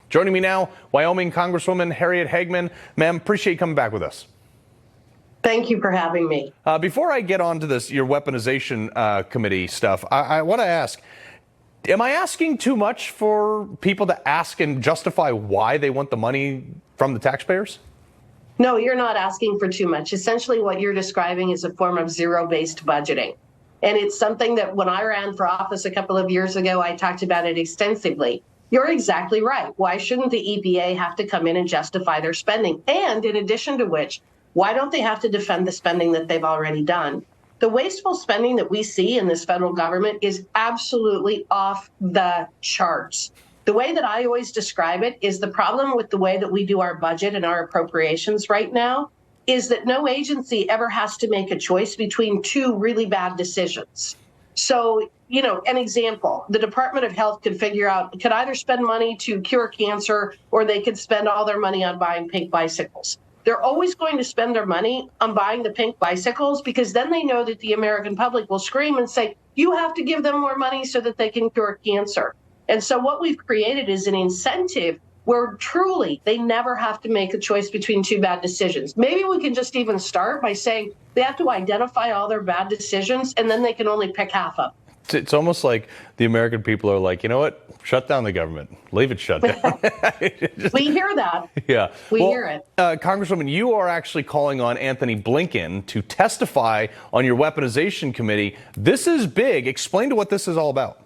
Joining me now, Wyoming Congresswoman Harriet Hageman. Ma'am, appreciate you coming back with us. Thank you for having me. Before I get on to this, your weaponization committee stuff, I want to ask, am I asking too much for people to ask and justify why they want the money from the taxpayers? No, you're not asking for too much. Essentially, what you're describing is a form of zero-based budgeting. And it's something that when I ran for office a couple of years ago, I talked about it extensively. You're exactly right. Why shouldn't the EPA have to come in and justify their spending? And in addition to which, why don't they have to defend the spending that they've already done? The wasteful spending that we see in this federal government is absolutely off the charts. The way that I always describe it is the problem with the way that we do our budget and our appropriations right now is that no agency ever has to make a choice between two really bad decisions. So, an example, the Department of Health could could either spend money to cure cancer or they could spend all their money on buying pink bicycles. They're always going to spend their money on buying the pink bicycles because then they know that the American public will scream and say, you have to give them more money so that they can cure cancer. And so what we've created is an incentive where truly they never have to make a choice between two bad decisions. Maybe we can just even start by saying they have to identify all their bad decisions and then they can only pick half of them. It's almost like the American people are like, you know what? Shut down the government. Leave it shut down. We hear that. Yeah. We hear it. Congresswoman, you are actually calling on Anthony Blinken to testify on your weaponization committee. This is big. Explain to what this is all about.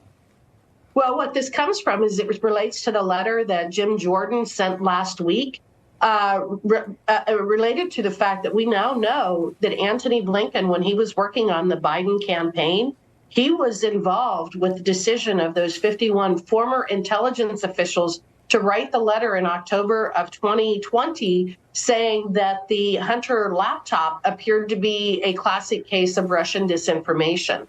Well, what this comes from is it relates to the letter that Jim Jordan sent last week related to the fact that we now know that Anthony Blinken, when he was working on the Biden campaign, he was involved with the decision of those 51 former intelligence officials to write the letter in October of 2020 saying that the Hunter laptop appeared to be a classic case of Russian disinformation.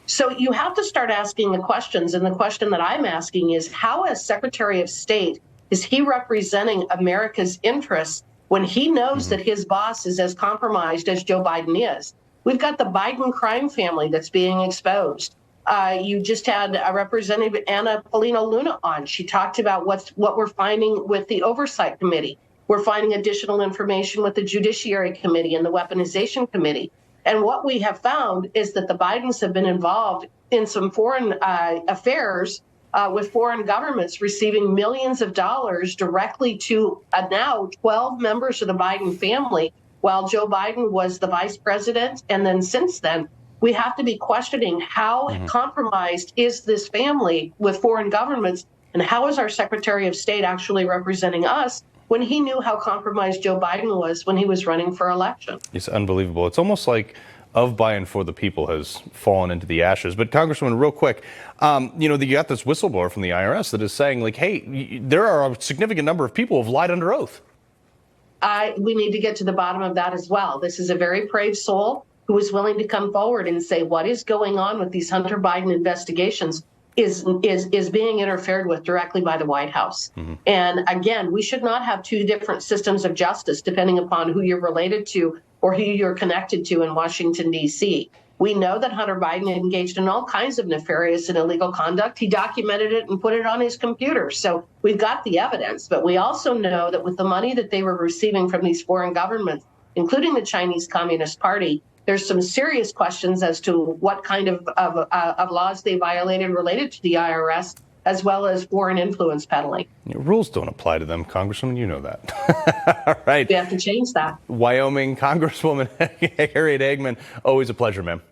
So you have to start asking the questions. And the question that I'm asking is, how, as Secretary of State, is he representing America's interests when he knows that his boss is as compromised as Joe Biden is? We've got the Biden crime family that's being exposed. You just had Representative Anna Paulina Luna on. She talked about what we're finding with the Oversight Committee. We're finding additional information with the Judiciary Committee and the Weaponization Committee. And what we have found is that the Bidens have been involved in some foreign affairs with foreign governments receiving millions of dollars directly to now 12 members of the Biden family, while Joe Biden was the vice president. And then since then, we have to be questioning how compromised is this family with foreign governments, and how is our Secretary of State actually representing us when he knew how compromised Joe Biden was when he was running for election. It's unbelievable. It's almost like of, by, and for the people has fallen into the ashes. But Congresswoman, real quick, you got this whistleblower from the IRS that is saying, like, hey, there are a significant number of people who have lied under oath. We need to get to the bottom of that as well. This is a very brave soul who is willing to come forward and say what is going on with these Hunter Biden investigations is being interfered with directly by the White House. And again, we should not have two different systems of justice depending upon who you're related to or who you're connected to in Washington, D.C. We know that Hunter Biden engaged in all kinds of nefarious and illegal conduct. He documented it and put it on his computer. So we've got the evidence. But we also know that with the money that they were receiving from these foreign governments, including the Chinese Communist Party, there's some serious questions as to what kind of laws they violated related to the IRS, as well as foreign influence peddling. Rules don't apply to them, Congresswoman. You know that. All right. We have to change that. Wyoming Congresswoman Harriet Hageman, always a pleasure, ma'am.